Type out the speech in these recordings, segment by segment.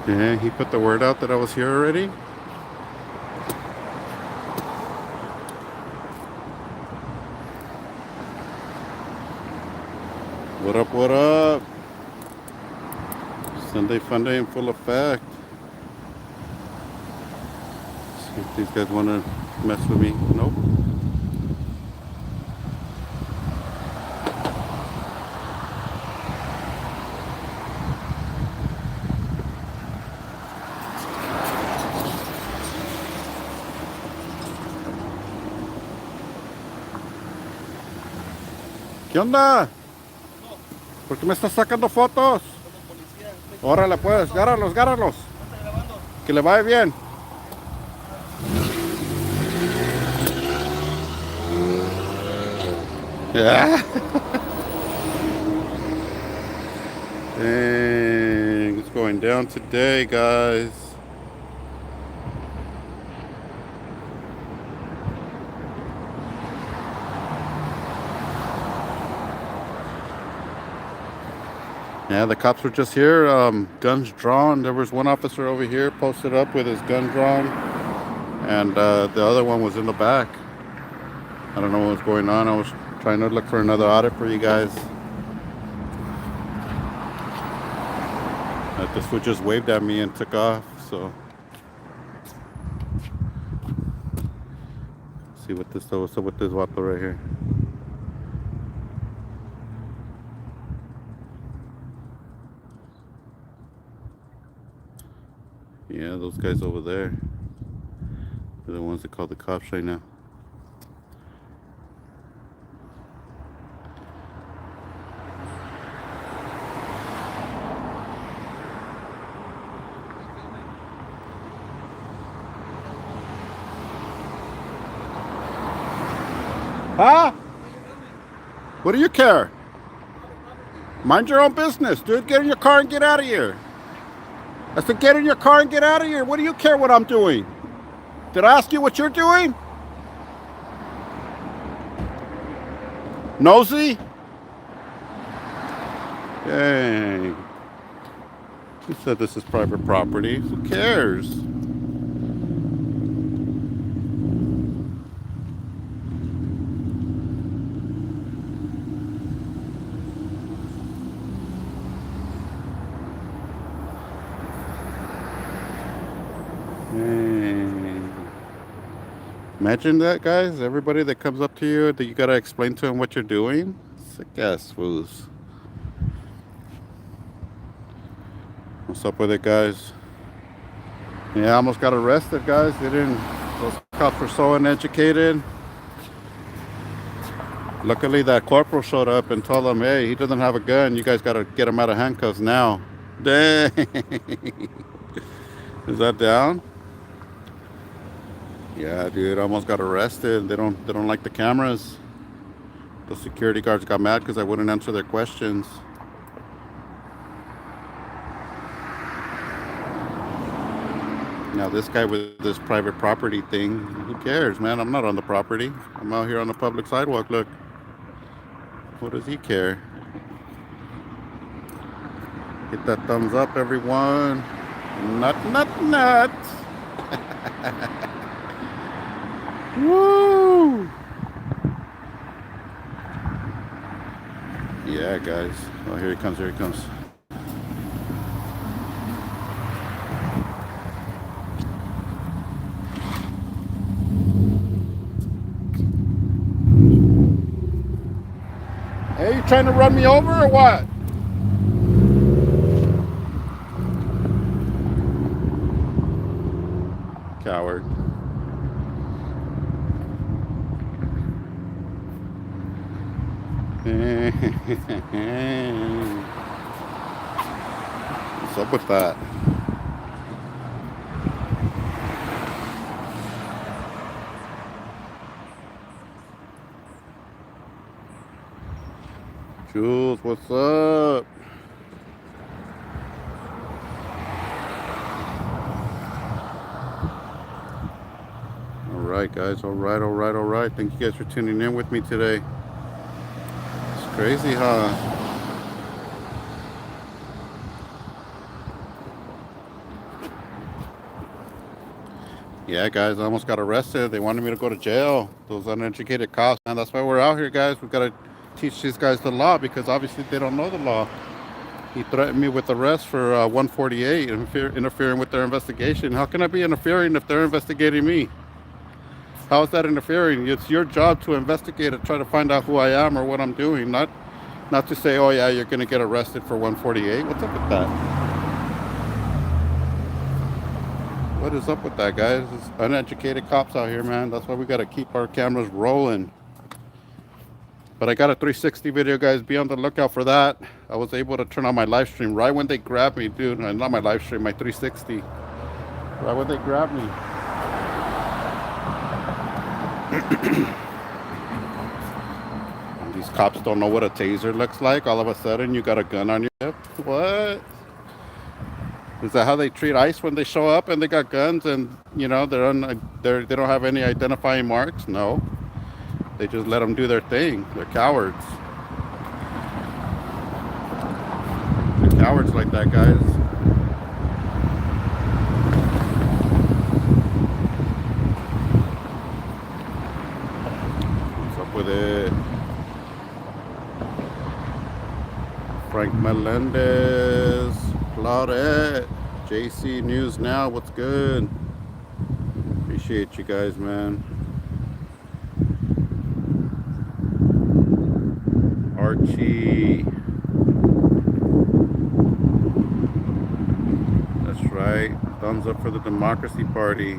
Yeah, he put the word out that I was here already. What up, what up? Sunday Funday in full effect. See if these guys want to mess with me. Nope. ¿Qué onda? ¿Por qué me estás sacando fotos? Órale pues, gárralos, gárralos. Que le vaya bien. Yeah. Dang, it's going down today, guys. Yeah, the cops were just here, guns drawn. There was one officer over here posted up with his gun drawn, and the other one was in the back. I don't know what was going on. I was trying to look for another audit for you guys. This fool just waved at me and took off, so. Let's see what this, what's up with this vato right here. Yeah, those guys over there. They're the ones that call the cops right now. Huh? What do you care? Mind your own business, dude. Get in your car and get out of here. I said, get in your car and get out of here. What do you care what I'm doing? Did I ask you what you're doing? Nosy? Dang. He said this is private property. Who cares? Imagine that, guys. Everybody that comes up to you, that you gotta explain to them what you're doing. Sick ass fools. What's up with it, guys? Yeah, I almost got arrested, guys. They didn't. Those cops were so uneducated. Luckily, that corporal showed up and told them, "Hey, he doesn't have a gun. You guys gotta get him out of handcuffs now." Dang. Is that down? Yeah, dude, I almost got arrested. They don't like the cameras. The security guards got mad because I wouldn't answer their questions. Now this guy with this private property thing, who cares, man? I'm not on the property. I'm out here on the public sidewalk. Look. What does he care? Hit that thumbs up, everyone. Nut. Woo! Yeah, guys. Oh, here he comes, here he comes. Hey, you trying to run me over or what? Coward. What's up with that? Jules, what's up? All right, guys. All right. Thank you guys for tuning in with me today. It's crazy, huh? Yeah, guys, I almost got arrested. They wanted me to go to jail. Those uneducated cops, man. That's why we're out here, guys. We've got to teach these guys the law because obviously they don't know the law. He threatened me with arrest for 148, interfering with their investigation. How can I be interfering if they're investigating me? How is that interfering? It's your job to investigate and try to find out who I am or what I'm doing, not to say, oh yeah, you're going to get arrested for 148. What's up with that? What is up with that, guys? It's uneducated cops out here, man. That's why we got to keep our cameras rolling. But I got a 360 video, guys. Be on the lookout for that. I was able to turn on my live stream right when they grabbed me, dude. Not my live stream, my 360. Right when they grabbed me. These cops don't know what a taser looks like. All of a sudden, you got a gun on your hip. What? Is that how they treat ICE when they show up and they got guns and, you know, they don't have any identifying marks? No. They just let them do their thing. They're cowards. They're cowards like that, guys. What's up with it? Frank Melendez. Claudette, JC News Now, what's good? Appreciate you guys, man. Archie. That's right. Thumbs up for the Democracy Party.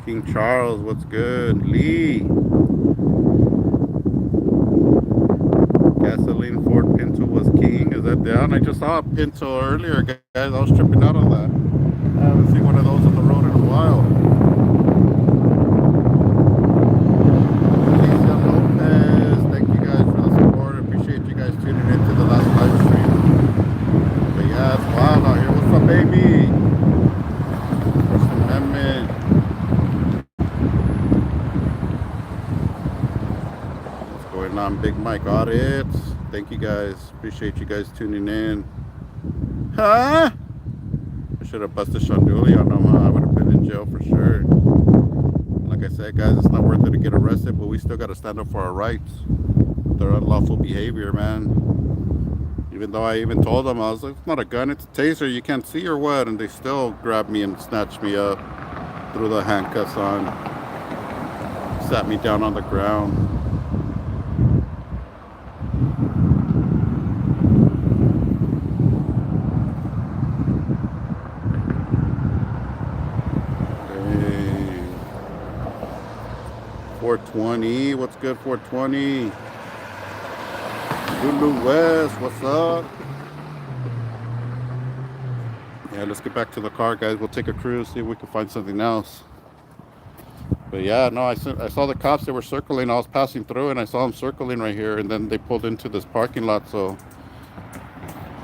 King Charles, what's good? Lee. Gasoline Ford Pinto was king. Is that down? I just saw a Pinto earlier, guys. I was tripping out on that. I haven't seen one of those on the road in a while. Alicia Lopez, thank you guys for the support. Appreciate you guys tuning in to the last live stream. But yeah, it's wild out here. What's up, baby? First Amendment. What's going on, Big Mike Audits? Thank you guys. Appreciate you guys tuning in. Huh? I should have busted Shanduli on them. I would have been in jail for sure. Like I said, guys, it's not worth it to get arrested, but we still got to stand up for our rights. Their unlawful behavior, man. Even though I even told them, I was like, it's not a gun, it's a taser. You can't see or what? And they still grabbed me and snatched me up, threw the handcuffs on, sat me down on the ground. Hey. 420, what's good, 420? Lulu West, what's up? Yeah, let's get back to the car, guys. We'll take a cruise, see if we can find something else. But yeah, no, I saw the cops. They were circling. I was passing through, and I saw them circling right here. And then they pulled into this parking lot. So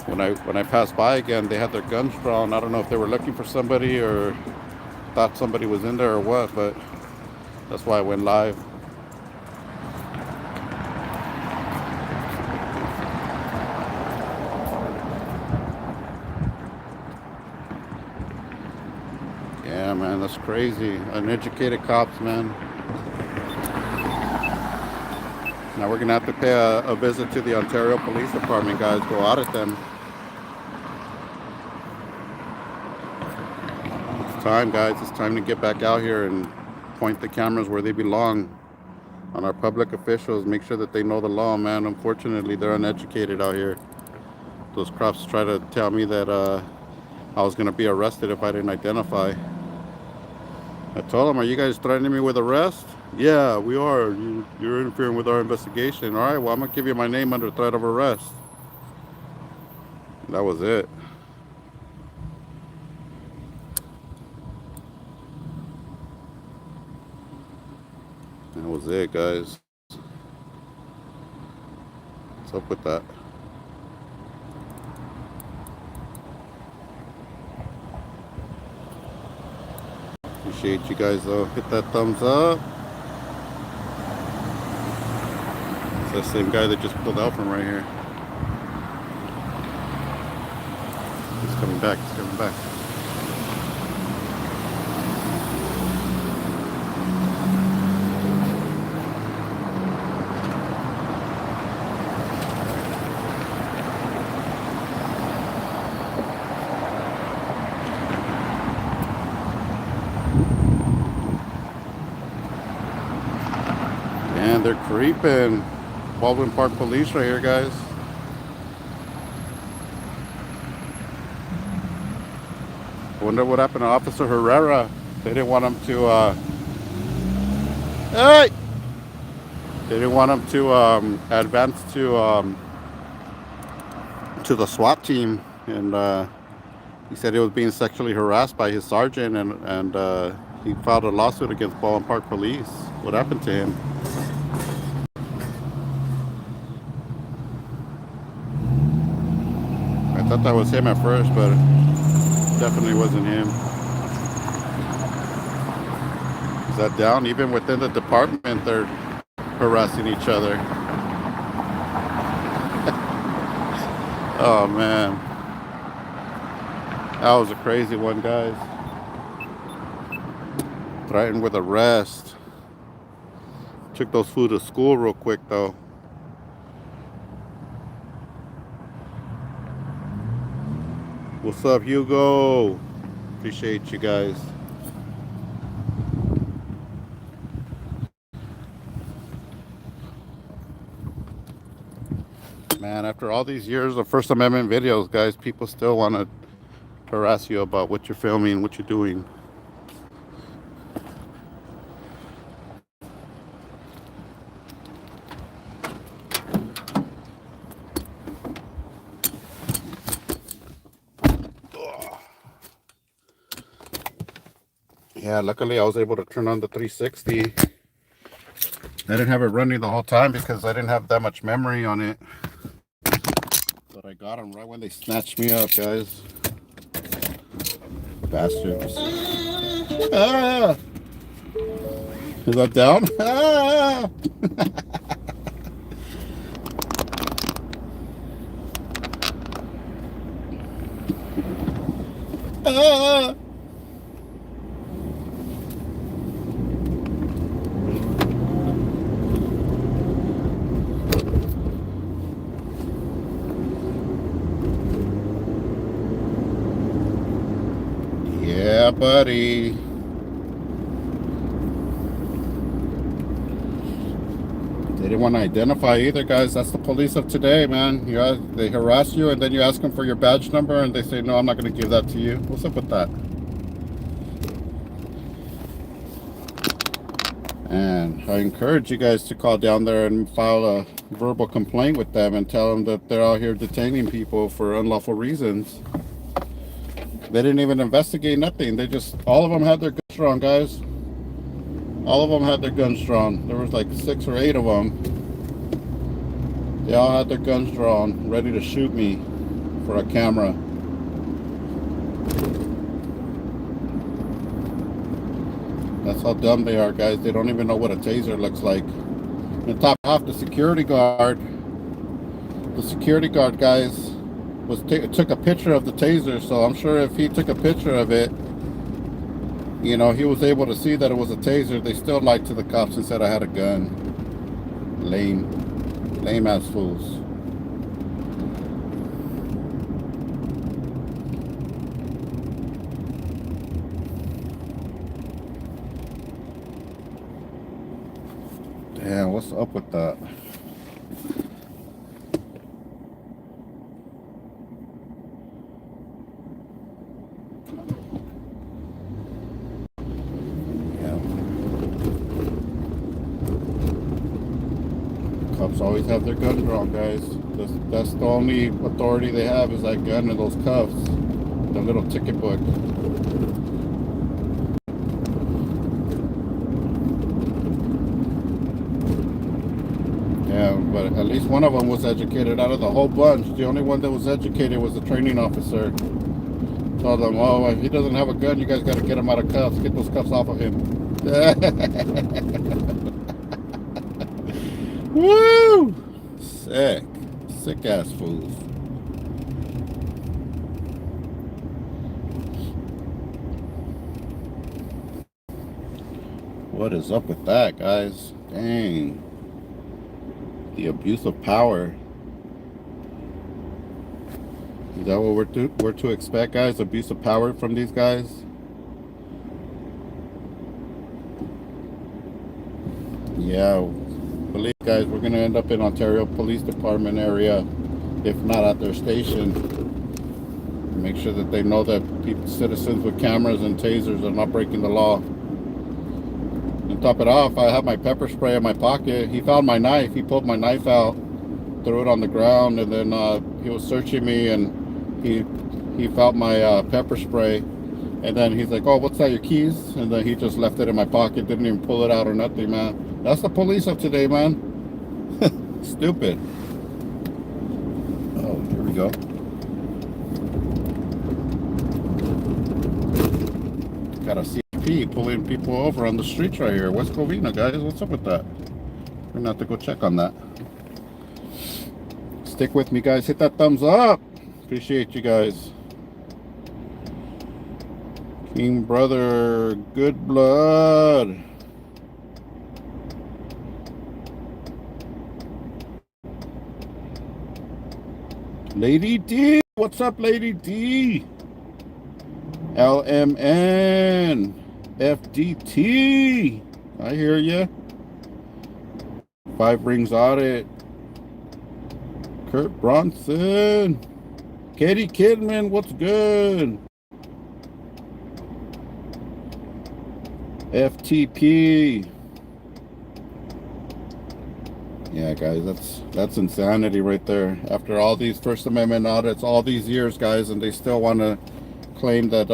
when I passed by again, they had their guns drawn. I don't know if they were looking for somebody or thought somebody was in there or what. But that's why I went live. Yeah, man, that's crazy. Uneducated cops, man. Now we're gonna have to pay a visit to the Ontario Police Department, guys. Go audit them. It's time, guys. It's time to get back out here and point the cameras where they belong. On our public officials, make sure that they know the law, man. Unfortunately, they're uneducated out here. Those cops try to tell me that I was gonna be arrested if I didn't identify. I told them, are you guys threatening me with arrest? Yeah, we are. You're interfering with our investigation. All right, well, I'm going to give you my name under threat of arrest. That was it. That was it, guys. What's up with that? Appreciate you guys, though. Hit that thumbs up. It's the same guy that just pulled out from right here. He's coming back. He's coming back. they're creeping. Baldwin Park Police right here, guys. Wonder what happened to Officer Herrera. They didn't want him to, hey! They didn't want him to advance to the SWAT team, and he said he was being sexually harassed by his sergeant, and he filed a lawsuit against Baldwin Park Police. What happened to him? I thought that was him at first, but it definitely wasn't him. Is that down? Even within the department, they're harassing each other. Oh man, that was a crazy one, guys. Threatened with arrest. Took those fools to school real quick though. What's up, Hugo? Appreciate you guys. Man, after all these years of First Amendment videos, guys, people still want to harass you about what you're filming, what you're doing. Yeah, luckily I was able to turn on the 360. I didn't have it running the whole time because I didn't have that much memory on it. But I got them right when they snatched me up, guys. Bastards. Ah! Is that down? Ah! Ah! Yeah, buddy. They didn't want to identify either, guys. That's the police of today, man. They harass you, and then you ask them for your badge number, and they say, no, I'm not going to give that to you. What's up with that? And I encourage you guys to call down there and file a verbal complaint with them and tell them that they're out here detaining people for unlawful reasons. They didn't even investigate nothing. All of them had their guns drawn, guys. All of them had their guns drawn. There was like 6 or 8 of them. They all had their guns drawn, ready to shoot me for a camera. That's how dumb they are, guys. They don't even know what a taser looks like. And top off, the security guard, guys, took a picture of the taser, so I'm sure if he took a picture of it, you know, he was able to see that it was a taser. They still lied to the cops and said I had a gun. Lame ass fools. Damn, what's up with that? Cops always have their gun drawn, guys. That's the only authority they have, is that gun and those cuffs, the little ticket book. Yeah, but at least one of them was educated out of the whole bunch. The only one that was educated was the training officer. Told them, oh, if he doesn't have a gun, you guys got to get him out of cuffs. Get those cuffs off of him. Woo! Sick ass fools. What is up with that, guys? Dang. The abuse of power. Is that what we're to expect, guys? Abuse of power from these guys? Yeah. But Guys, we're gonna end up in Ontario Police Department area, if not at their station. Make sure that they know that citizens with cameras and tasers are not breaking the law. And top it off, I have my pepper spray in my pocket. He found my knife. He pulled my knife out, threw it on the ground, and then he was searching me, and he found my pepper spray. And then he's like, "Oh, what's that, your keys?" And then he just left it in my pocket, didn't even pull it out or nothing, man. That's the police of today, man. Stupid. Oh, here we go. Got a CP pulling people over on the streets right here. West Covina, guys. What's up with that? We're gonna have to go check on that. Stick with me, guys. Hit that thumbs up. Appreciate you guys. King brother, good blood. Lady D, what's up, Lady D? LMN, FDT, I hear ya. 5 Rings Audit, Kurt Bronson, Katie Kidman, what's good? FTP. Yeah, guys, that's insanity right there. After all these First Amendment audits, all these years, guys, and they still want to claim that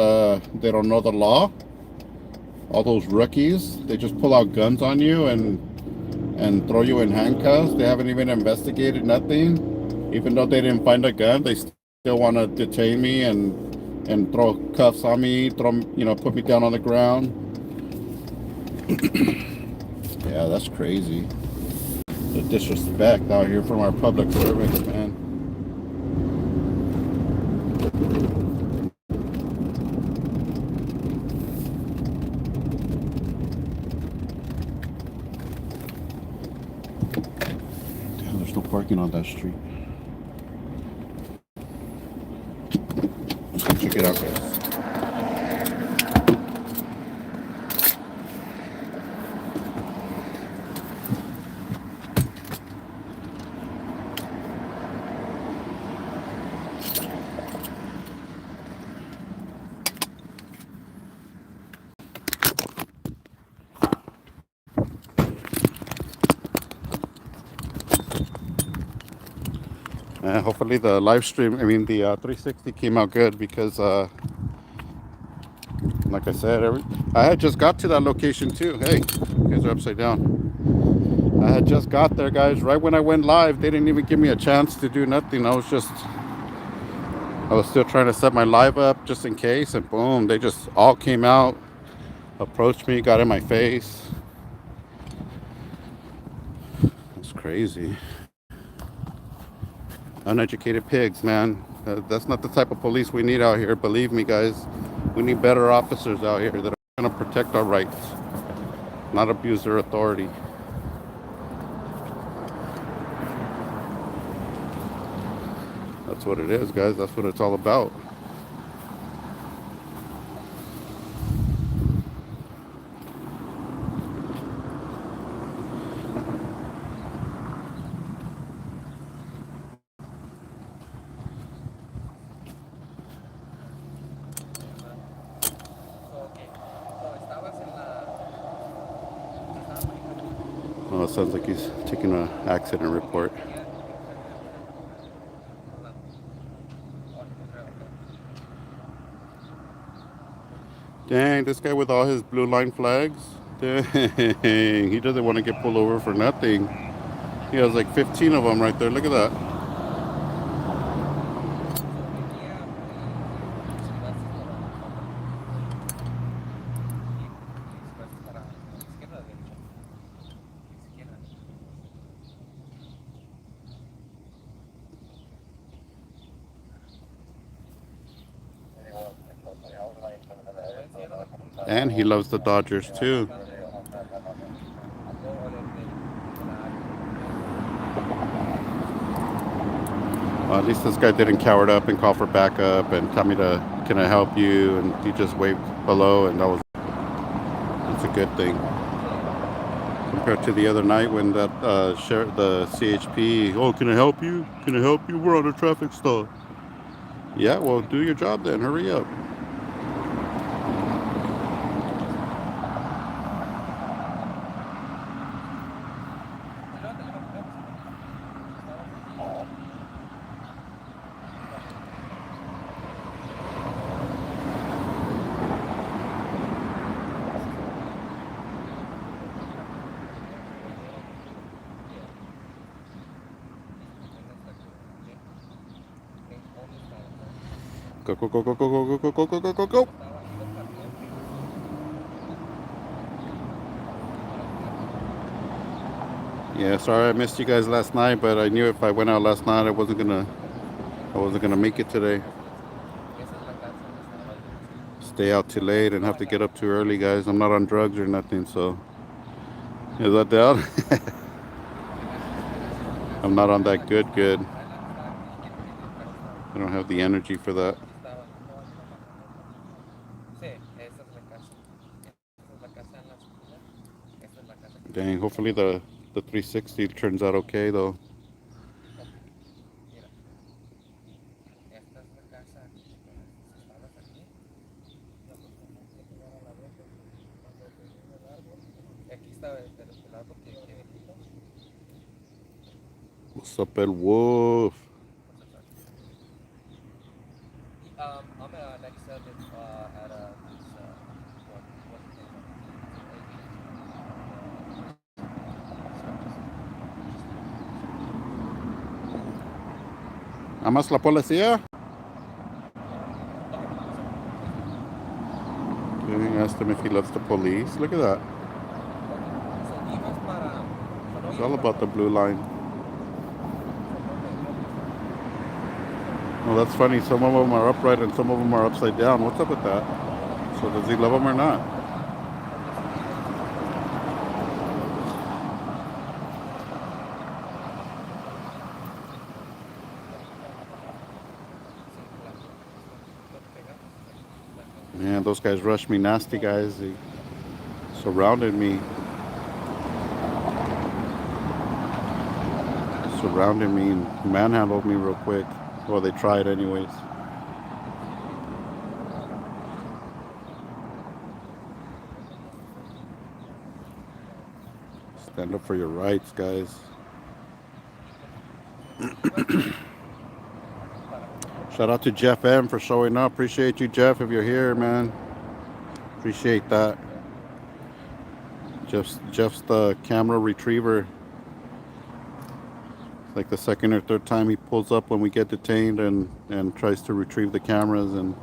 they don't know the law. All those rookies, they just pull out guns on you and throw you in handcuffs. They haven't even investigated nothing. Even though they didn't find a gun, they still want to detain me and throw cuffs on me, put me down on the ground. Yeah, that's crazy. The disrespect out here from our public servants, man. Damn, there's no parking on that street. Let's go check it out, guys. Hopefully the live stream, the 360 came out good because, like I said, I had just got to that location too. Hey, you guys are upside down. I had just got there, guys. Right when I went live, they didn't even give me a chance to do nothing. I was still trying to set my live up just in case, and boom, they just all came out, approached me, got in my face. That's crazy. Uneducated pigs, man. That's not the type of police we need out here. Believe me, guys. We need better officers out here that are going to protect our rights, not abuse their authority. That's what it is, guys. That's what it's all about. Oh, it sounds like he's taking an accident report. Dang, this guy with all his blue line flags. Dang, he doesn't want to get pulled over for nothing. He has like 15 of them right there. Look at that. And he loves the Dodgers too. Well, at least this guy didn't cower up and call for backup and tell me can I help you? And he just waved hello, and that's a good thing. compared to the other night when that the CHP, oh, can I help you? Can I help you? We're on a traffic stop. Yeah, well, do your job then. Hurry up. Go, go, go, go, go, go, go, go, go, go, go, go. Yeah, sorry I missed you guys last night, but I knew if I went out last night, I wasn't gonna make it today. Stay out too late and have to get up too early, guys. I'm not on drugs or nothing, so is that doubt? I'm not on that good. I don't have the energy for that. Dang, hopefully the 360 turns out okay though. What's up, El Wolf? ¿Amas la policía? They asked him if he loves the police. Look at that. It's all about the blue line. Well, that's funny. Some of them are upright and some of them are upside down. What's up with that? So does he love them or not? Man, those guys rushed me nasty, guys. They surrounded me. And manhandled me real quick. Well, they tried anyways. Stand up for your rights, guys. Shout out to Jeff M for showing up. Appreciate you, Jeff, if you're here, man. Appreciate that. Jeff's the camera retriever. It's like the second or third time he pulls up when we get detained and tries to retrieve the cameras and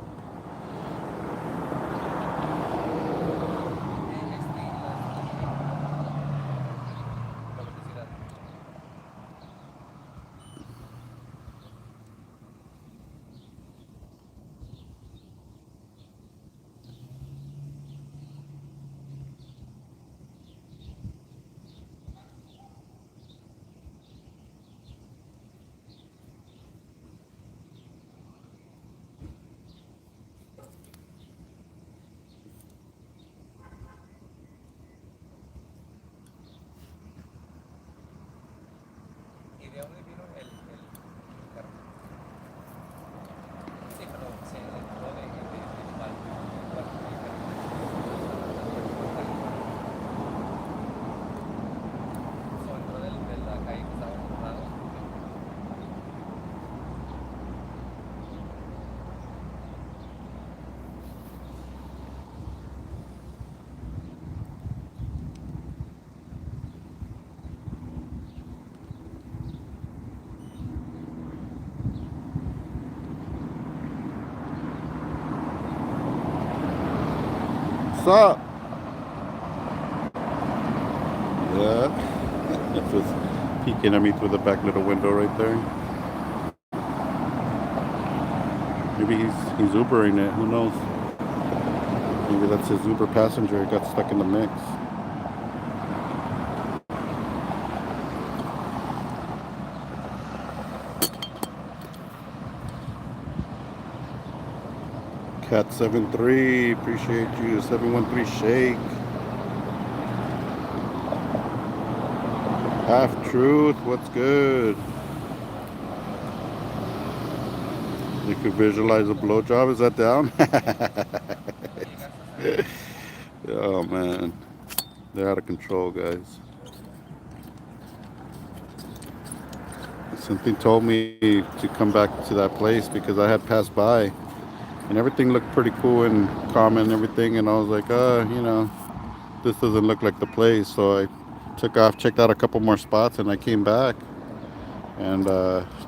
what's up? Yeah. It's just peeking at me through the back little window right there. Maybe he's Ubering it, who knows? Maybe that's his Uber passenger got stuck in the mix. Cat73, appreciate you. 713 Shake. Half truth, what's good? You could visualize a blowjob. Is that down? Oh man, they're out of control, guys. Something told me to come back to that place because I had passed by and everything looked pretty cool and calm and everything. And I was like, this doesn't look like the place. So I took off, checked out a couple more spots, and I came back. And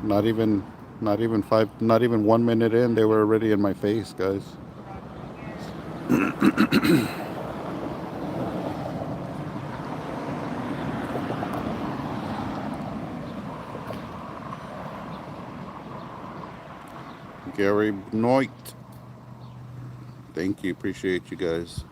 not even 1 minute in, they were already in my face, guys. Gary Noit, thank you, appreciate you guys.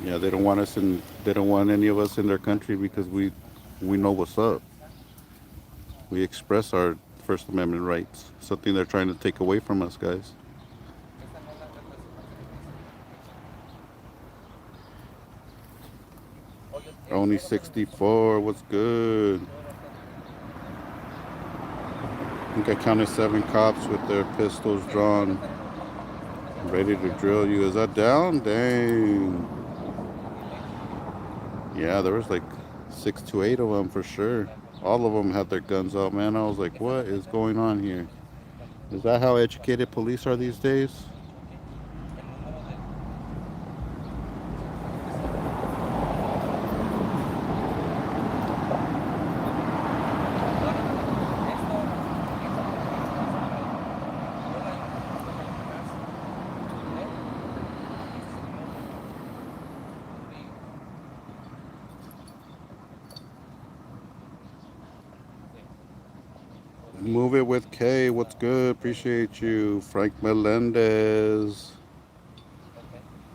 Yeah, they don't want us in. They don't want any of us in their country because we know what's up. We express our First Amendment rights. Something they're trying to take away from us, guys. Only 64. What's good? I think I counted 7 cops with their pistols drawn, ready to drill you. Is that down? Dang. Yeah, there was like 6 to 8 of them for sure. All of them had their guns out, man. I was like, what is going on here? Is that how educated police are these days? Move it with K. What's good? Appreciate you. Frank Melendez.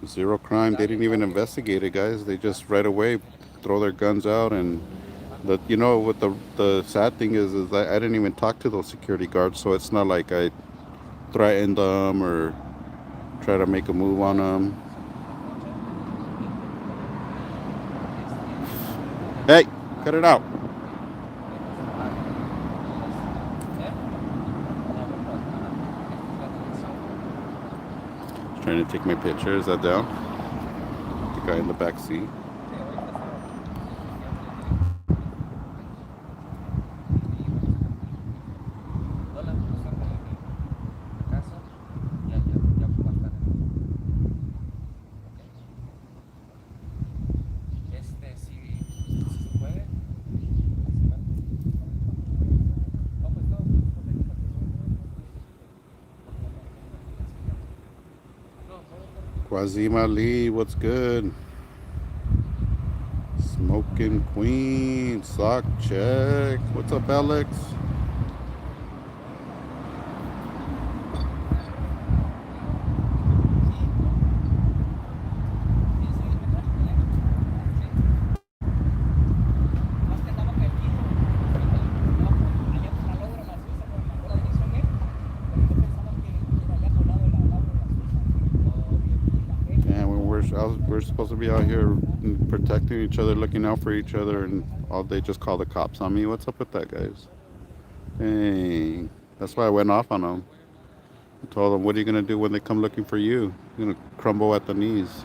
Zero crime. They didn't even investigate it, guys. They just right away throw their guns out. And what the sad thing is that I didn't even talk to those security guards, so it's not like I threatened them or try to make a move on them. Hey, cut it out. Trying to take my picture. Is that down? The guy in the back seat. Wazima Lee, what's good? Smoking Queen, sock check. What's up, Alex? We're supposed to be out here protecting each other, looking out for each other, and all they just call the cops on me. What's up with that, guys? Dang. That's why I went off on them. I told them, what are you going to do when they come looking for you? You're going to crumble at the knees.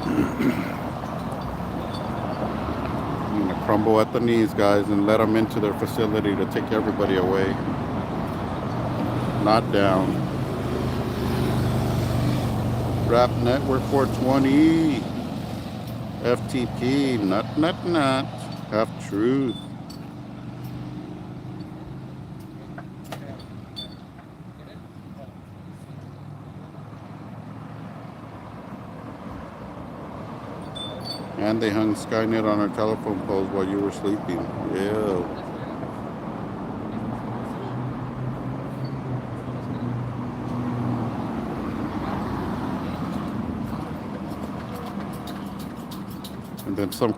You're going to crumble at the knees, guys, and let them into their facility to take everybody away. Not down. Rap Network 420. FTP. Not. Half truth. And they hung Skynet on our telephone poles while you were sleeping. Yeah. And then some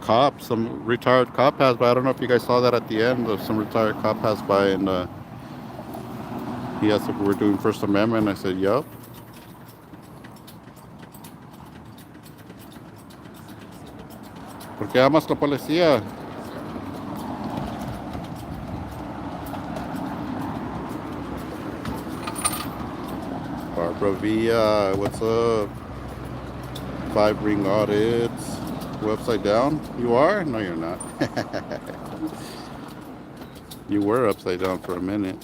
retired cop passed by. I don't know if you guys saw that at the end. Some retired cop passed by and He asked if we were doing First Amendment. I said, yup. ¿Por qué amas la policía? Barbara Villa, what's up? 5 Ring Audits. We're upside down? You are? No, you're not. You were upside down for a minute.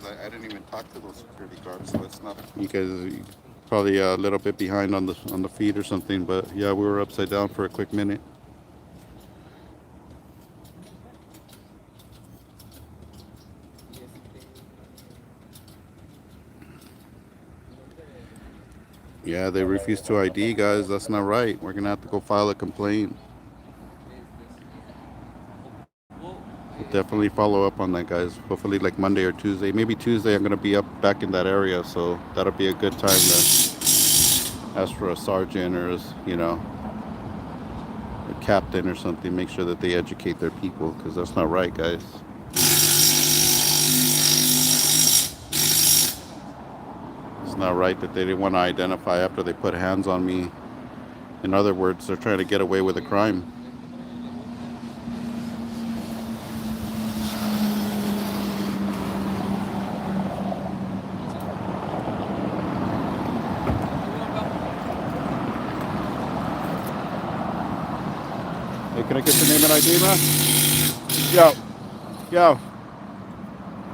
I didn't even talk to those security guards, so it's not. You guys are probably a little bit behind on the feed or something, but yeah, we were upside down for a quick minute. Yeah, they refuse to ID, guys. That's not right. We're gonna have to go file a complaint. We'll definitely follow up on that, guys. Hopefully, like Monday or Tuesday. Maybe Tuesday. I'm gonna be back in that area, so that'll be a good time to ask for a sergeant or, a captain or something. Make sure that they educate their people, because that's not right, guys. It's not right that they didn't want to identify after they put hands on me. In other words, they're trying to get away with a crime. Hey, can I get your name and ID, man? Yo.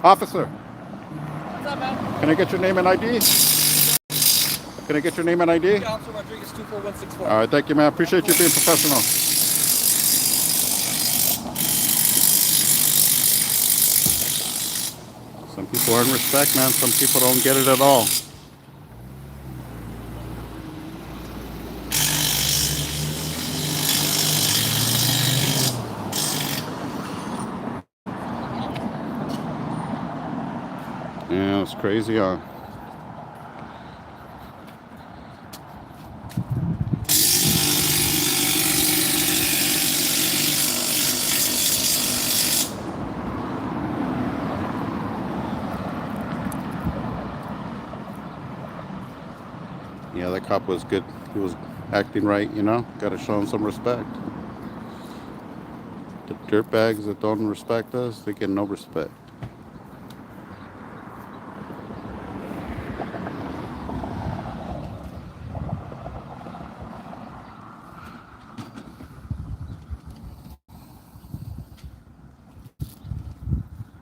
Officer. What's up, man? Can I get your name and ID? Can I get your name and ID? Yeah, Officer Rodriguez 24164. All right, thank you, man. Appreciate you being professional. Some people earn respect, man. Some people don't get it at all. Yeah, it's crazy, huh? Yeah, that cop was good. He was acting right, Gotta show him some respect. The dirtbags that don't respect us, they get no respect.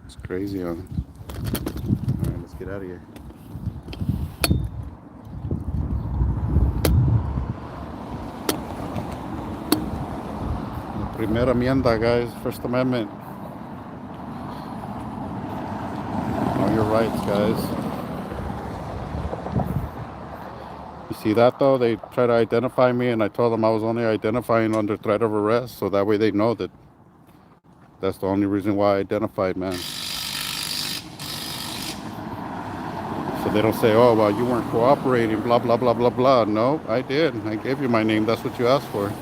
It's crazy, huh? All right, let's get out of here. Primera enmienda, guys. First Amendment. Know your rights, guys. You see that, though? They try to identify me, and I told them I was only identifying under threat of arrest, so that way they know that that's the only reason why I identified, man. So they don't say, oh, well, you weren't cooperating, blah, blah, blah, blah, blah. No, I did. I gave you my name. That's what you asked for.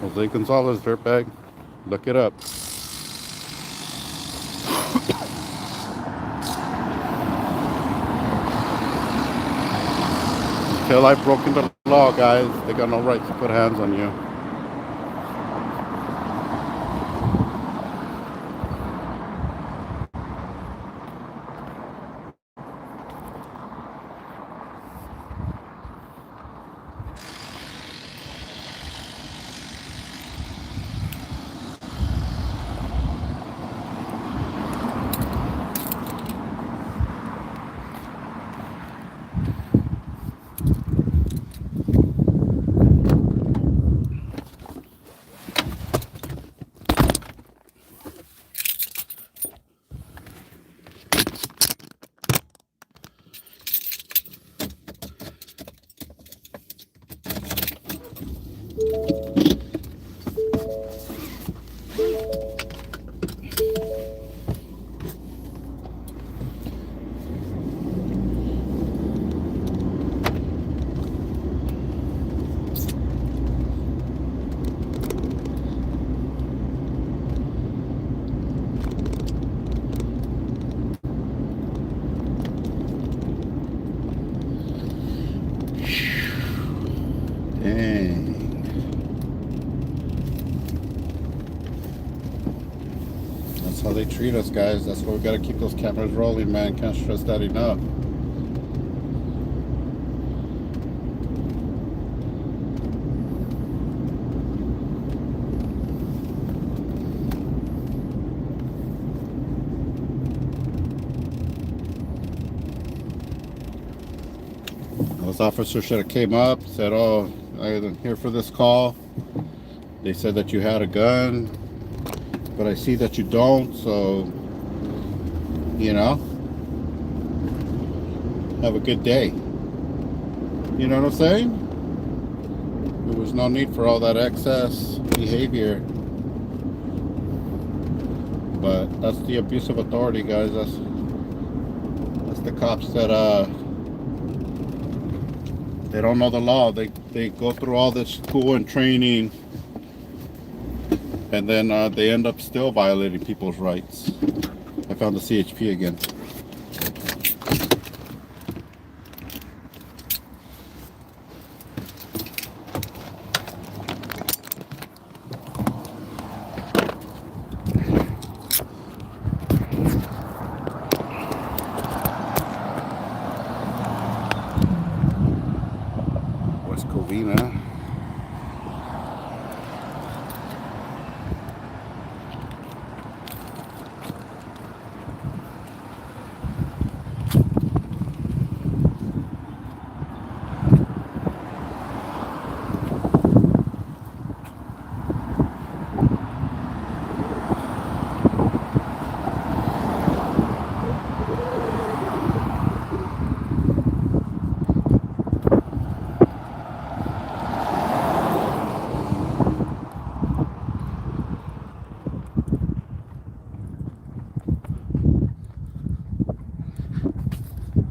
Jose Gonzalez, dirtbag. Look it up. Until I've broken the law, guys, they got no right to put hands on you. they treat us, guys. That's why we gotta keep those cameras rolling, man. Can't stress that enough. Those officers should have came up, said, "Oh, I'm here for this call. They said that you had a gun, but I see that you don't, so, you know, have a good day." You know what I'm saying? There was no need for all that excess behavior. But that's the abuse of authority, guys. That's the cops that they don't know the law. They go through all this school and training, and then they end up still violating people's rights. I found the CHP again. West Covina.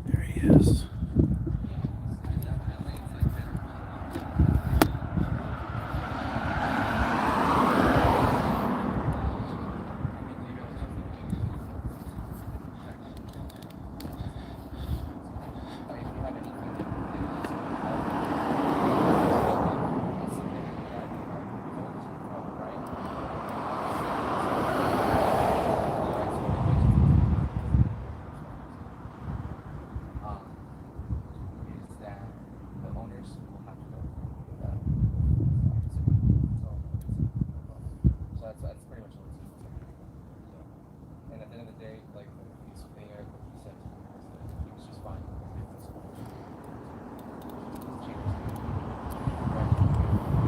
There he is.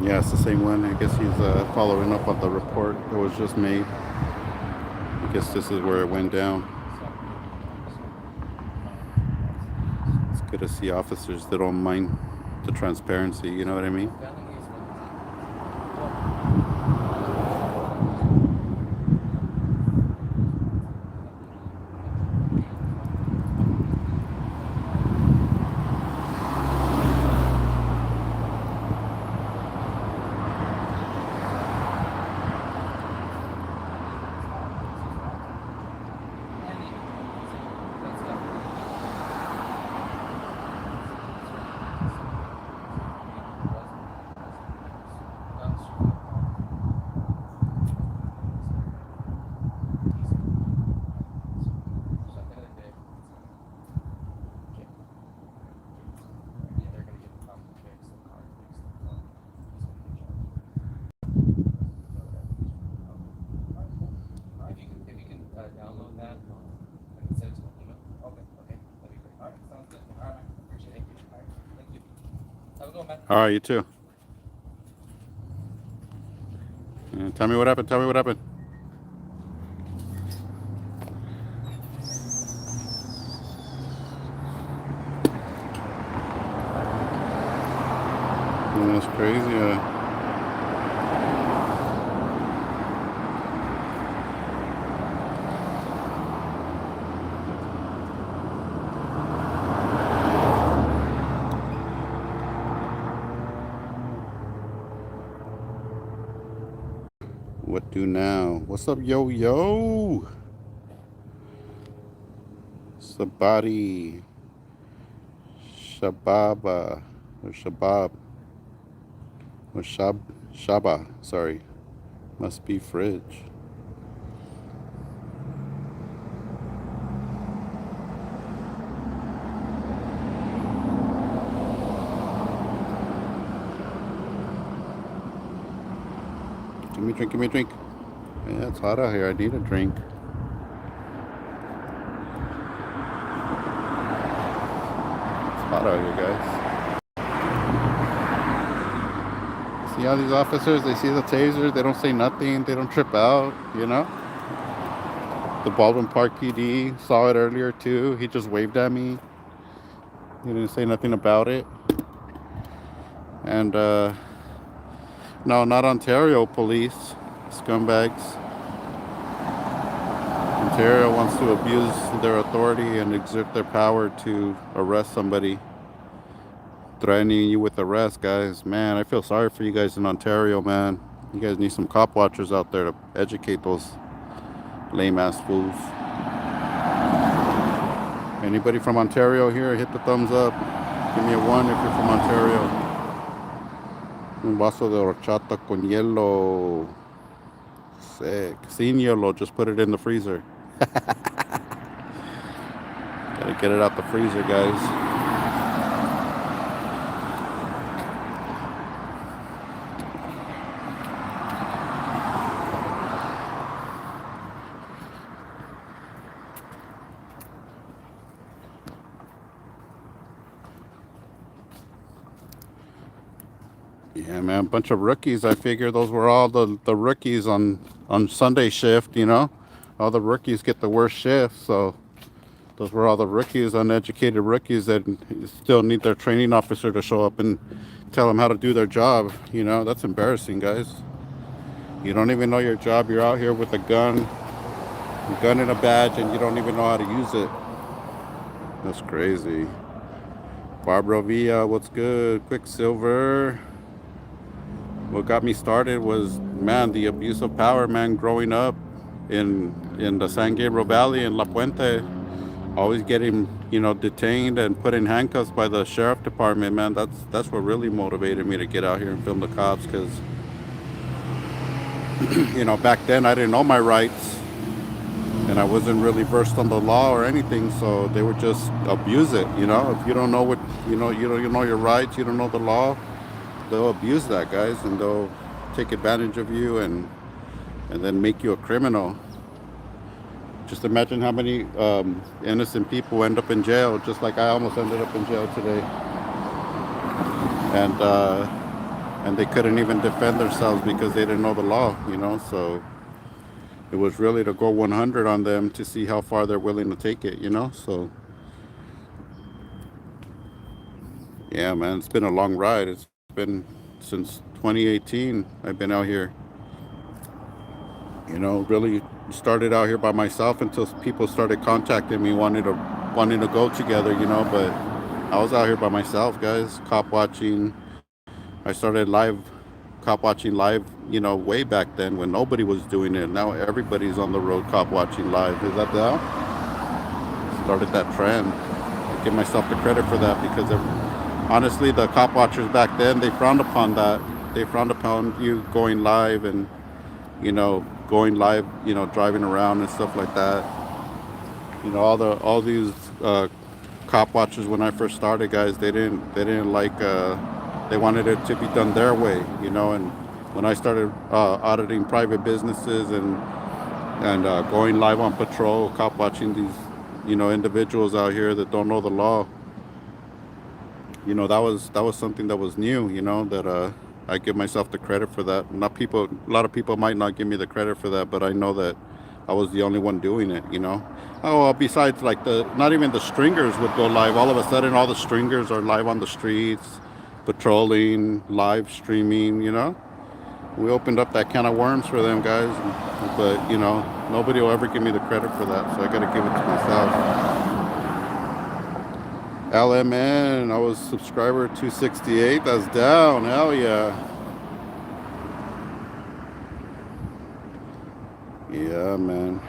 Yeah, it's the same one. I guess he's following up on the report that was just made. I guess this is where it went down. It's good to see officers that don't mind the transparency, you know what I mean? All right, you too. Tell me what happened. Tell me what happened. That's crazy. What do now? What's up, yo yo? Sabadi, Shababa, or Shabab, or Shaba. Sorry, must be fridge. Give me a drink, give me a drink. Yeah, it's hot out here. I need a drink. It's hot out here, guys. See all these officers, they see the taser, they don't say nothing, they don't trip out, you know? The Baldwin Park PD saw it earlier too. He just waved at me. He didn't say nothing about it. And no, not Ontario police, scumbags. Ontario wants to abuse their authority and exert their power to arrest somebody, threatening you with arrest, guys. Man, I feel sorry for you guys in Ontario, man. You guys need some cop watchers out there to educate those lame ass fools. Anybody from Ontario here, hit the thumbs up. Give me a 1 if you're from Ontario. Un vaso de horchata con hielo. Sick. Sin hielo, just put it in the freezer. Gotta get it out the freezer, guys. Yeah, man, bunch of rookies. I figure those were all the rookies on Sunday shift, you know? All the rookies get the worst shift, so those were all the rookies, uneducated rookies that still need their training officer to show up and tell them how to do their job, you know? That's embarrassing, guys. You don't even know your job. You're out here with a gun and a badge, and you don't even know how to use it. That's crazy. Barbara Villa, what's good? Quicksilver. What got me started was, man, the abuse of power, man, growing up in the San Gabriel Valley in La Puente, always getting, you know, detained and put in handcuffs by the sheriff department, man. That's what really motivated me to get out here and film the cops, because, you know, back then I didn't know my rights and I wasn't really versed on the law or anything, so they would just abuse it, you know. If you don't know what, you know your rights, you don't know the law, they'll abuse that, guys, and they'll take advantage of you and then make you a criminal. Just imagine how many innocent people end up in jail, just like I almost ended up in jail today. And they couldn't even defend themselves because they didn't know the law, you know. So it was really to go 100 on them to see how far they're willing to take it, you know. So yeah, man, it's been a long ride. It's been since 2018 I've been out here, you know. Really started out here by myself until people started contacting me wanting to go together, you know. But I was out here by myself, guys, cop watching. I started cop watching live, you know, way back then when nobody was doing it. Now everybody's on the road cop watching live. Is that now? Started that trend. I give myself the credit for that, because honestly, the cop watchers back then, they frowned upon that. They frowned upon you going live and, you know, going live, you know, driving around and stuff like that. You know, all these cop watchers, when I first started, guys, they didn't like, they wanted it to be done their way, you know. And when I started auditing private businesses and going live on patrol, cop watching these, you know, individuals out here that don't know the law, you know, that was something that was new, you know, that I give myself the credit for that. A lot of people might not give me the credit for that, but I know that I was the only one doing it, you know. Oh, besides, like, not even the stringers would go live. All of a sudden, all the stringers are live on the streets, patrolling, live streaming, you know. We opened up that can of worms for them, guys. But, you know, nobody will ever give me the credit for that, so I got to give it to myself. LMN, I was subscriber 268. That's down. Hell yeah. Yeah, man.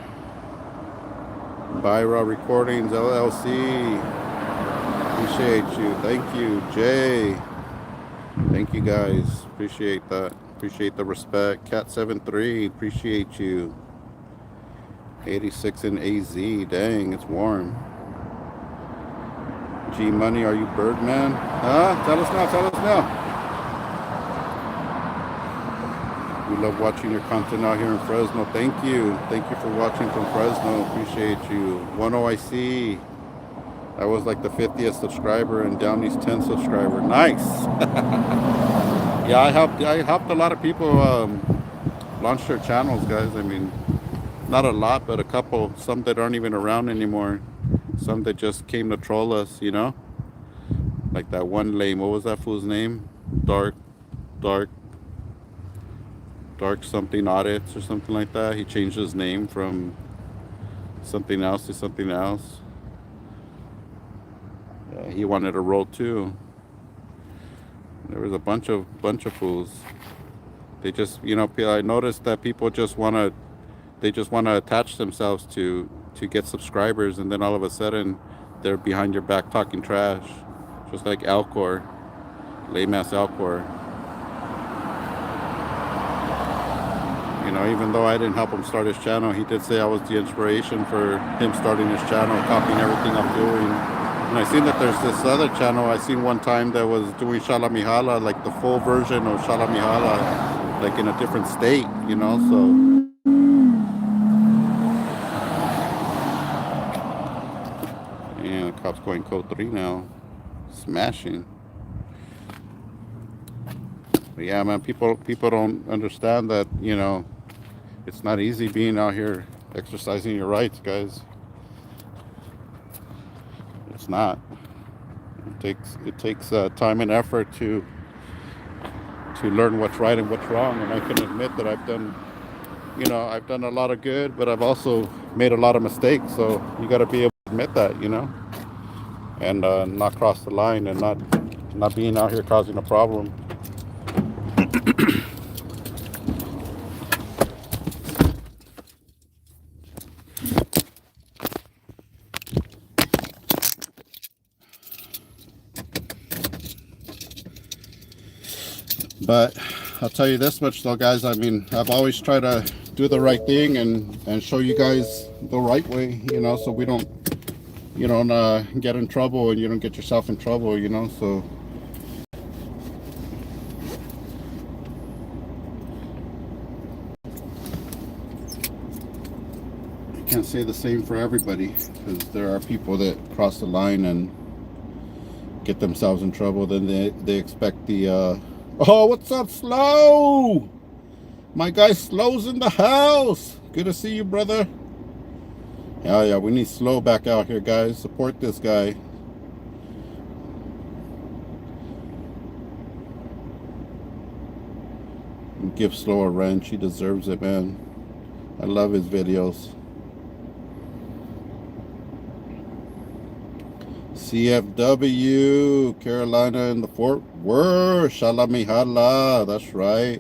Byra Recordings LLC. Appreciate you. Thank you, Jay. Thank you, guys. Appreciate that. Appreciate the respect. Cat73. Appreciate you. 86 in AZ. Dang, it's warm. G Money, are you Birdman? Huh? Tell us now, tell us now. We love watching your content out here in Fresno. Thank you. Thank you for watching from Fresno. Appreciate you. 10IC. I was like the 50th subscriber and Downey's 10th subscriber. Nice. Yeah, I helped a lot of people launch their channels, guys. I mean, not a lot, but a couple. Some that aren't even around anymore. Some that just came to troll us, you know? Like that one lame, what was that fool's name? Dark, dark, dark something audits or something like that. He changed his name from something else to something else. He wanted a roll too. There was a bunch of fools. They just, you know, I noticed that people just they just want to attach themselves to get subscribers, and then all of a sudden they're behind your back talking trash, just like Alcor, lame ass Alcor. You know, even though I didn't help him start his channel, he did say I was the inspiration for him starting his channel, copying everything I'm doing. And I seen that there's this other channel I seen one time that was doing Shalamihala, like the full version of Shalamihala, like in a different state, you know, so. Yeah, the cop's going code 3 now. Smashing. But yeah, man, people don't understand that, you know, it's not easy being out here exercising your rights, guys. It's not. It takes time and effort to learn what's right and what's wrong. And I can admit that I've done a lot of good, but I've also made a lot of mistakes. So you got to be able to admit that, you know, and not cross the line and not being out here causing a problem. But I'll tell you this much though, guys. I mean, I've always tried to do the right thing and show you guys the right way, you know, so you don't get in trouble and you don't get yourself in trouble, you know. So I can't say the same for everybody, because there are people that cross the line and get themselves in trouble. Then they expect the oh, what's up, Slow? My guy Slow's in the house. Good to see you, brother. Yeah, we need Slow back out here, guys. Support this guy. Give Slow a wrench. He deserves it, man. I love his videos. CFW, Carolina in the Fort Worth. Shalamihala. That's right.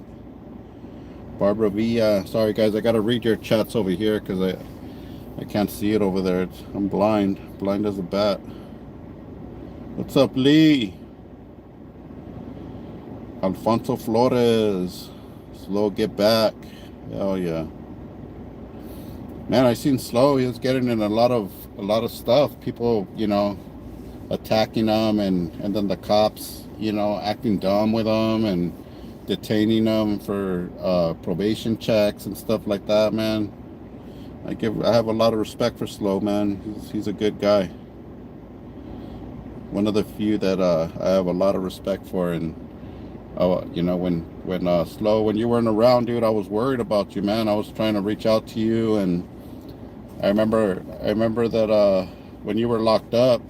Barbara Villa. Sorry, guys. I got to read your chats over here because I can't see it over there. I'm blind. Blind as a bat. What's up, Lee? Alfonso Flores. Slow, get back. Hell yeah. Man, I seen Slow. He was getting in a lot of stuff. People, you know, attacking him, and then the cops, you know, acting dumb with him and detaining him for probation checks and stuff like that, man. I have a lot of respect for Slow, man. He's a good guy. One of the few that I have a lot of respect for. And you know, when Slow, when you weren't around, dude, I was worried about you, man. I was trying to reach out to you, and I remember that when you were locked up,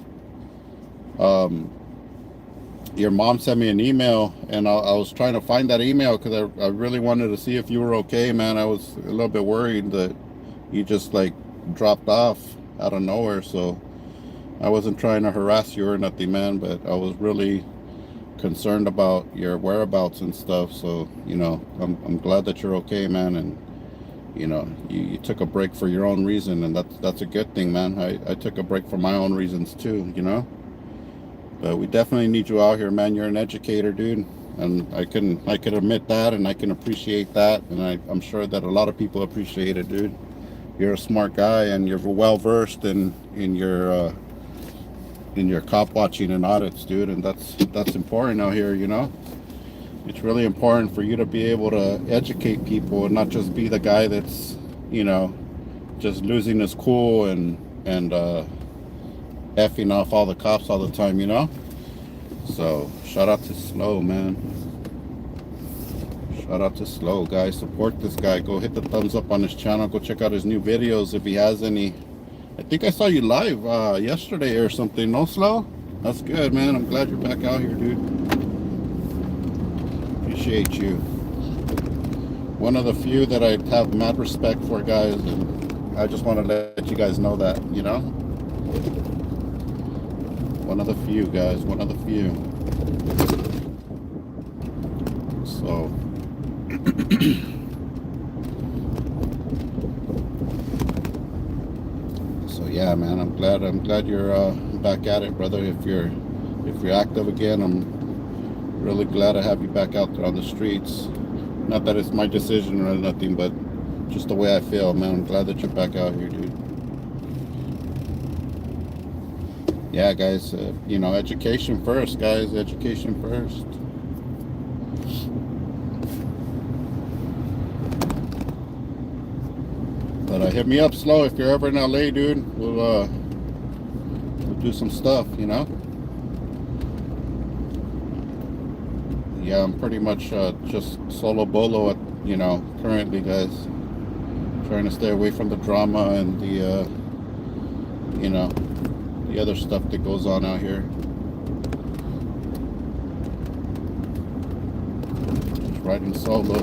your mom sent me an email, and I was trying to find that email because I really wanted to see if you were okay, man. I was a little bit worried that you just like dropped off out of nowhere, so I wasn't trying to harass you or nothing, man, but I was really concerned about your whereabouts and stuff. So, you know, I'm glad that you're okay, man, and you know, you took a break for your own reason, and that's a good thing, man. I took a break for my own reasons too, you know. But we definitely need you out here, man. You're an educator, dude, and I can admit that, and I can appreciate that, and I'm sure that a lot of people appreciate it, dude. You're a smart guy, and you're well versed in your cop watching and audits, dude, and that's important out here, you know. it's really important for you to be able to educate people and not just be the guy that's, you know, just losing his cool and effing off all the cops all the time, you know. So shout out to Slow, man. Shout out to Slow, guys. Support this guy. Go hit the thumbs up on his channel. Go check out his new videos if he has any. I think I saw you live yesterday or something. No, Slow? That's good, man. I'm glad you're back out here, dude. Appreciate you. One of the few that I have mad respect for, guys, and I just want to let you guys know that, you know? One of the few, guys. One of the few. So... So yeah, man, I'm glad you're back at it, brother. If you're active again, I'm really glad to have you back out there on the streets. Not that it's my decision or nothing, but just the way I feel, man. I'm glad that you're back out here, dude. Yeah, guys, you know, education first, guys. Education first. But hit me up, Slow, if you're ever in LA, dude. We'll do some stuff, you know. Yeah, I'm pretty much just solo bolo at, you know, currently, guys. Trying to stay away from the drama and the you know, the other stuff that goes on out here. Just riding solo.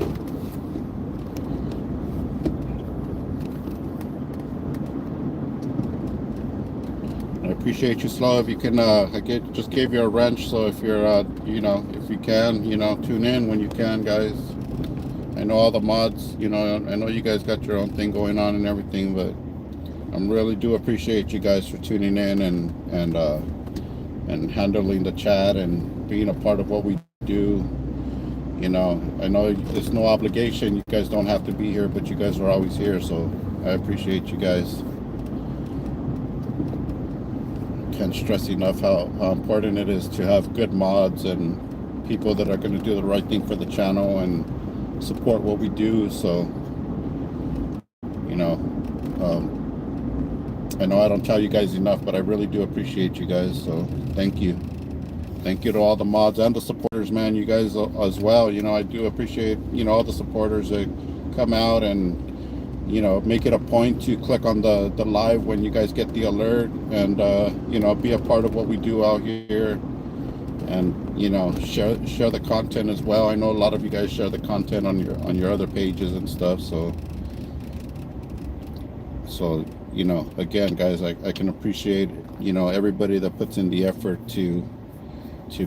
I appreciate you, Slow. If you can, just gave you a wrench, so if you're, you know, if you can, you know, tune in when you can, guys. I know all the mods, you know, I know you guys got your own thing going on and everything, but I really do appreciate you guys for tuning in and handling the chat and being a part of what we do. You know, I know there's no obligation. You guys don't have to be here, but you guys are always here, so I appreciate you guys. Can't stress enough how important it is to have good mods and people that are going to do the right thing for the channel and support what we do. So, you know, I know I don't tell you guys enough, but I really do appreciate you guys. So thank you. Thank you to all the mods and the supporters, man. You guys as well. You know, I do appreciate, you know, all the supporters that come out and, you know, make it a point to click on the live when you guys get the alert and, you know, be a part of what we do out here and, you know, share the content as well. I know a lot of you guys share the content on your other pages and stuff. So, you know, again, guys, I can appreciate, you know, everybody that puts in the effort to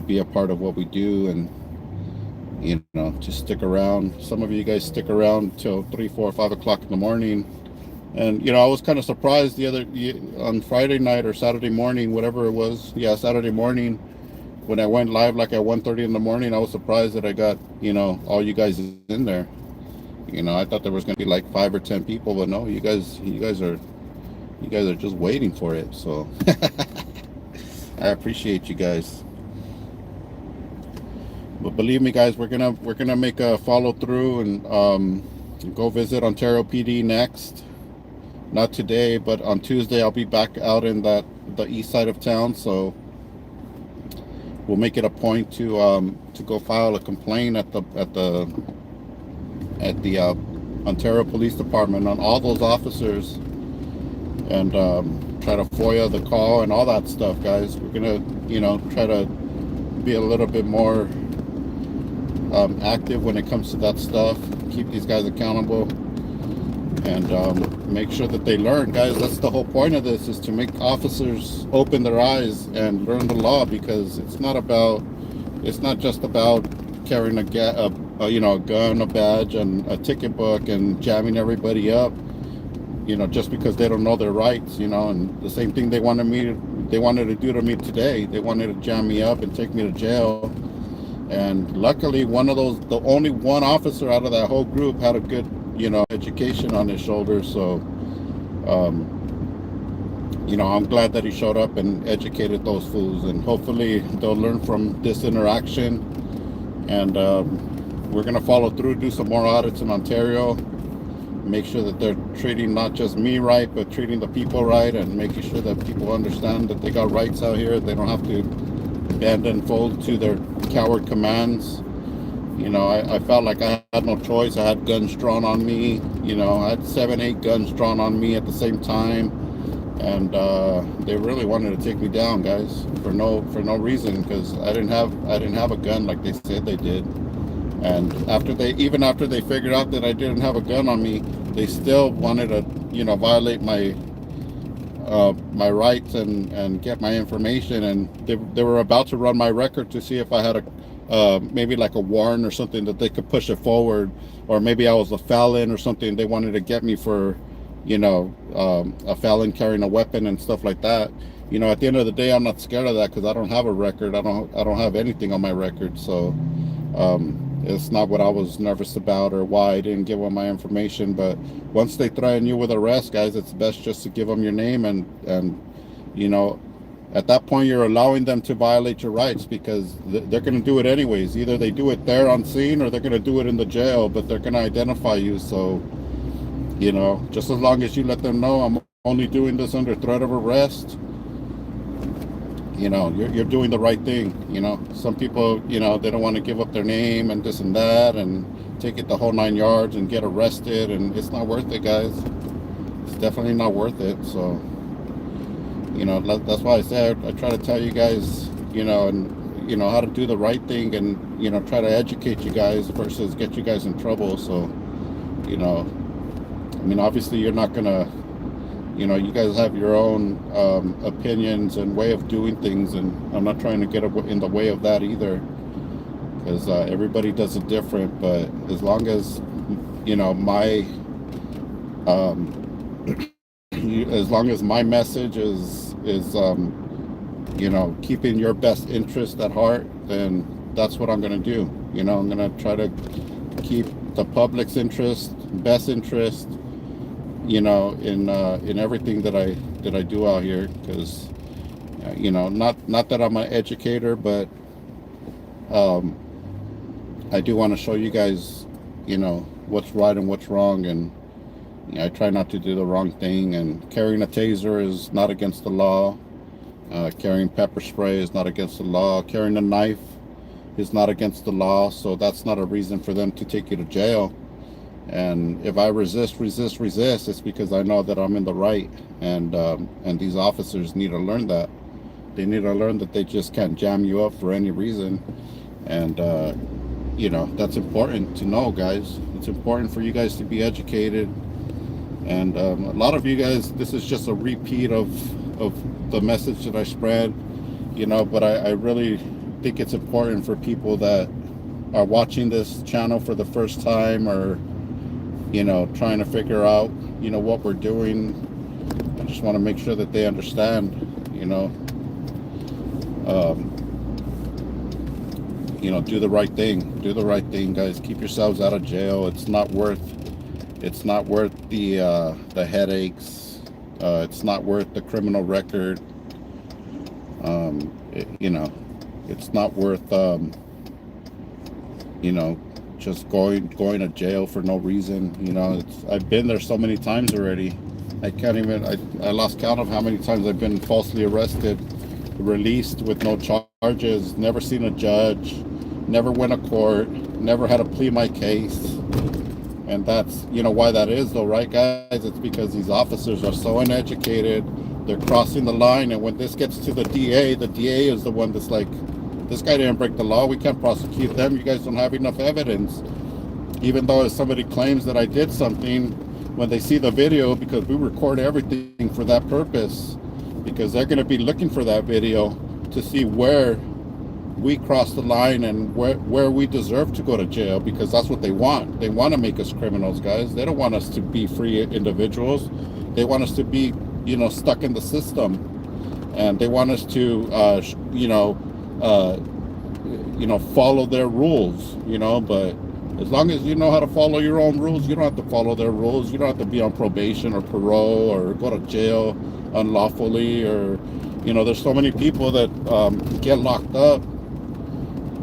be a part of what we do and, you know, to stick around. Some of you guys stick around till 3, 4, 5 o'clock in the morning. And, you know, I was kind of surprised on Friday night or Saturday morning, whatever it was. Yeah, Saturday morning, when I went live like at 1:30 in the morning, I was surprised that I got, you know, all you guys in there. You know, I thought there was going to be like 5 or 10 people, but no, you guys are just waiting for it. So I appreciate you guys. But believe me, guys, we're gonna make a follow through and go visit Ontario PD next. Not today, but on Tuesday I'll be back out in the east side of town. So we'll make it a point to go file a complaint at the Ontario Police Department on all those officers and try to FOIA the call and all that stuff, guys. We're gonna, you know, try to be a little bit more active when it comes to that stuff. Keep these guys accountable and make sure that they learn, guys. That's the whole point of this, is to make officers open their eyes and learn the law, because it's not just about carrying a gun, a badge, and a ticket book and jamming everybody up, you know, just because they don't know their rights, you know. And the same thing they wanted to do to me today. They wanted to jam me up and take me to jail. And luckily, the only one officer out of that whole group had a good, you know, education on his shoulders. So, you know, I'm glad that he showed up and educated those fools. And hopefully they'll learn from this interaction And we're going to follow through, do some more audits in Ontario, make sure that they're treating not just me right, but treating the people right, and making sure that people understand that they got rights out here. They don't have to bend and fold to their coward commands. You know, I felt like I had no choice. I had guns drawn on me. You know, I had 7, 8 guns drawn on me at the same time, and they really wanted to take me down, guys, for no reason, because I didn't have a gun like they said they did. And even after they figured out that I didn't have a gun on me, they still wanted to, you know, violate my rights and get my information. And they were about to run my record to see if I had maybe like a warrant or something that they could push it forward, or maybe I was a felon or something. They wanted to get me for, you know, a felon carrying a weapon and stuff like that. You know, at the end of the day, I'm not scared of that because I don't have a record. I don't have anything on my record. So it's not what I was nervous about or why I didn't give them my information. But once they threaten you with arrest, guys, it's best just to give them your name, and you know, at that point you're allowing them to violate your rights, because they're going to do it anyways. Either they do it there on scene or they're going to do it in the jail, but they're going to identify you. So, you know, just as long as you let them know I'm only doing this under threat of arrest, you know, you're doing the right thing. You know, some people, you know, they don't want to give up their name and this and that and take it the whole 9 yards and get arrested, and it's not worth it, guys. It's definitely not worth it. So, you know, that's why I said I try to tell you guys, you know, and you know how to do the right thing, and you know, try to educate you guys versus get you guys in trouble. So, you know, I mean, obviously you're not gonna, you know, you guys have your own opinions and way of doing things, and I'm not trying to get in the way of that either, because everybody does it different. But as long as, you know, my as long as my message is you know, keeping your best interest at heart, then that's what I'm going to do. You know, I'm going to try to keep the public's interest, best interest, you know, in everything that I do out here. Because you know, not that I'm an educator, but I do want to show you guys, you know, what's right and what's wrong. And I try not to do the wrong thing. And carrying a taser is not against the law. Carrying pepper spray is not against the law. Carrying a knife is not against the law. So that's not a reason for them to take you to jail. And if I resist, it's because I know that I'm in the right. And these officers need to learn that. They need to learn that they just can't jam you up for any reason. And you know, that's important to know, guys. It's important for you guys to be educated. And a lot of you guys, this is just a repeat of the message that I spread, you know, but I really think it's important for people that are watching this channel for the first time, or, you know, trying to figure out, you know, what we're doing. I just want to make sure that they understand, you know, do the right thing, guys. Keep yourselves out of jail. It's not worth the headaches. It's not worth the criminal record. You know, it's not worth you know, just going to jail for no reason. You know, I've been there so many times already. I can't even, I lost count of how many times I've been falsely arrested, released with no charges, never seen a judge, never went to court, never had to plead my case. And that's, you know, why that is though, right, guys? It's because these officers are so uneducated. They're crossing the line, and when this gets to the DA is the one that's like, this guy didn't break the law, we can't prosecute them, you guys don't have enough evidence. Even though if somebody claims that I did something, when they see the video, because we record everything for that purpose, because they're going to be looking for that video to see where we cross the line and where we deserve to go to jail, because that's what they want. They want to make us criminals, guys. They don't want us to be free individuals. They want us to be, you know, stuck in the system, and they want us to follow their rules, you know. But as long as you know how to follow your own rules, you don't have to follow their rules. You don't have to be on probation or parole or go to jail unlawfully. Or, you know, there's so many people that get locked up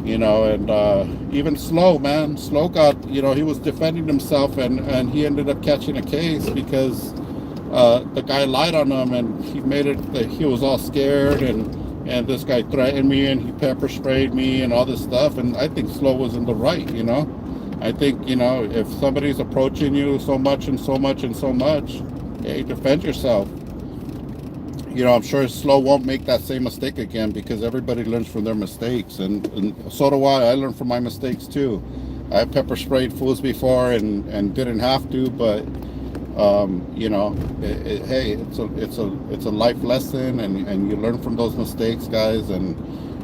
you know, and even Slow, man, Slow got, you know, he was defending himself, and he ended up catching a case because the guy lied on him, and he made it that he was all scared, and this guy threatened me, and he pepper sprayed me and all this stuff. And I think Slow was in the right, you know. I think, you know, if somebody's approaching you so much and so much and so much, hey, defend yourself. You know, I'm sure Slow won't make that same mistake again, because everybody learns from their mistakes, and so do I. I learn from my mistakes too. I pepper sprayed fools before, and didn't have to, but you know, hey, it's a life lesson, and you learn from those mistakes, guys. And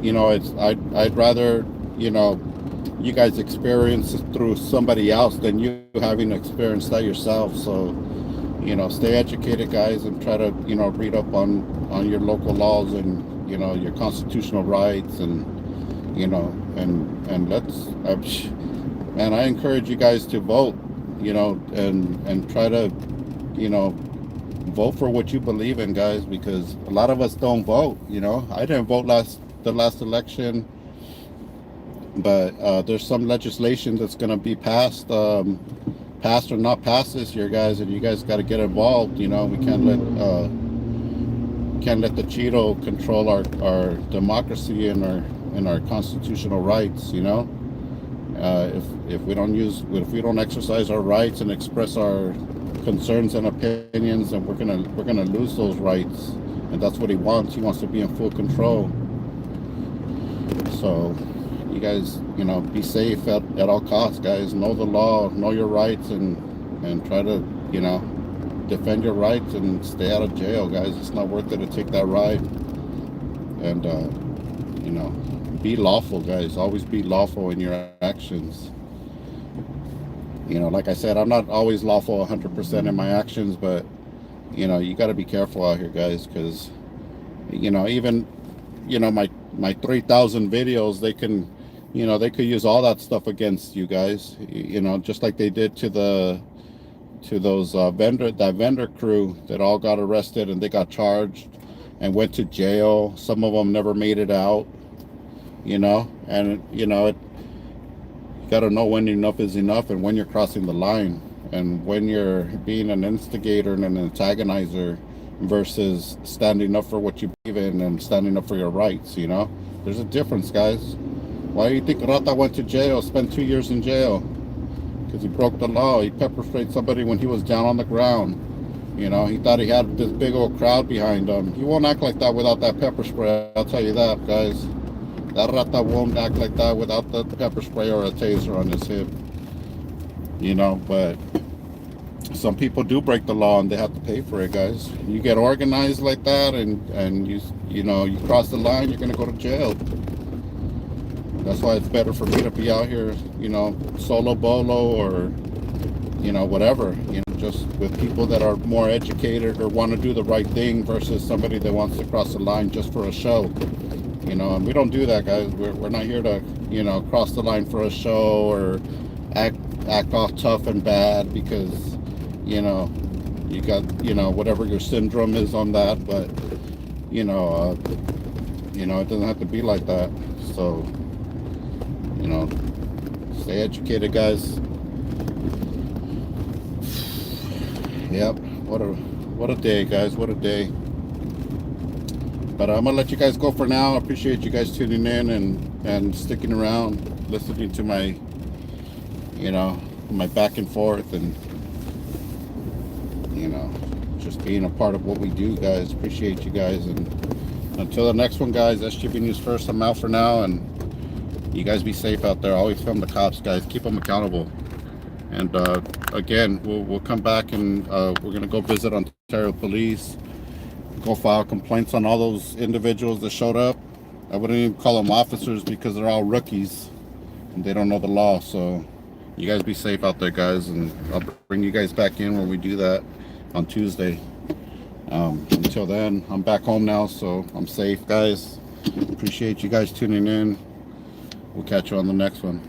you know, I'd rather, you know, you guys experience it through somebody else than you having experienced that yourself. So, you know, stay educated, guys, and try to, you know, read up on your local laws, and, you know, your constitutional rights, and, you know, and man, I encourage you guys to vote, you know, and try to, you know, vote for what you believe in, guys, because a lot of us don't vote. You know, I didn't vote the last election, but there's some legislation that's going to be passed, passed or not passed this year, guys, and you guys got to get involved. You know, we can't let the Cheeto control our democracy and our constitutional rights. You know, if we don't exercise our rights and express our concerns and opinions, and we're gonna lose those rights. And that's what he wants. He wants to be in full control. So you guys, you know, be safe at all costs, guys. Know the law, know your rights, and try to, you know, defend your rights and stay out of jail, guys. It's not worth it to take that ride. And you know, be lawful, guys. Always be lawful in your actions. You know, like I said, I'm not always lawful 100% in my actions, but, you know, you got to be careful out here, guys, because, you know, even, you know, my 3,000 videos, they can, you know, they could use all that stuff against you guys, you know, just like they did to those vendor crew that all got arrested, and they got charged and went to jail. Some of them never made it out, you know, and, you know, got to know when enough is enough, and when you're crossing the line, and when you're being an instigator and an antagonizer versus standing up for what you believe in and standing up for your rights. You know, there's a difference, guys. Why do you think Rata went to jail, spent 2 years in jail? Because he broke the law. He pepper sprayed somebody when he was down on the ground. You know, he thought he had this big old crowd behind him. He won't act like that without that pepper spray, I'll tell you that, guys. That Rata won't act like that without the pepper spray or a taser on his hip. You know, but some people do break the law, and they have to pay for it, guys. You get organized like that, and you know, you cross the line, you're going to go to jail. That's why it's better for me to be out here, you know, solo bolo, or, you know, whatever, you know, just with people that are more educated or want to do the right thing, versus somebody that wants to cross the line just for a show. You know, and we don't do that, guys. We're not here to, you know, cross the line for a show, or act all tough and bad because, you know, you got, you know, whatever your syndrome is on that. But, you know, it doesn't have to be like that. So, you know, stay educated, guys. Yep. What a day, guys. What a day. But I'm gonna let you guys go for now. I appreciate you guys tuning in and sticking around, listening to my, you know, my back and forth, and, you know, just being a part of what we do, guys. Appreciate you guys. And until the next one, guys, SGB News First, I'm out for now. And you guys be safe out there. Always film the cops, guys. Keep them accountable. And again, we'll come back, and we're gonna go visit Ontario Police. Go file complaints on all those individuals that showed up. I wouldn't even call them officers, because they're all rookies and they don't know the law. So you guys be safe out there, guys, and I'll bring you guys back in when we do that on Tuesday. Until then, I'm back home now, so I'm safe, guys. Appreciate you guys tuning in. We'll catch you on the next one.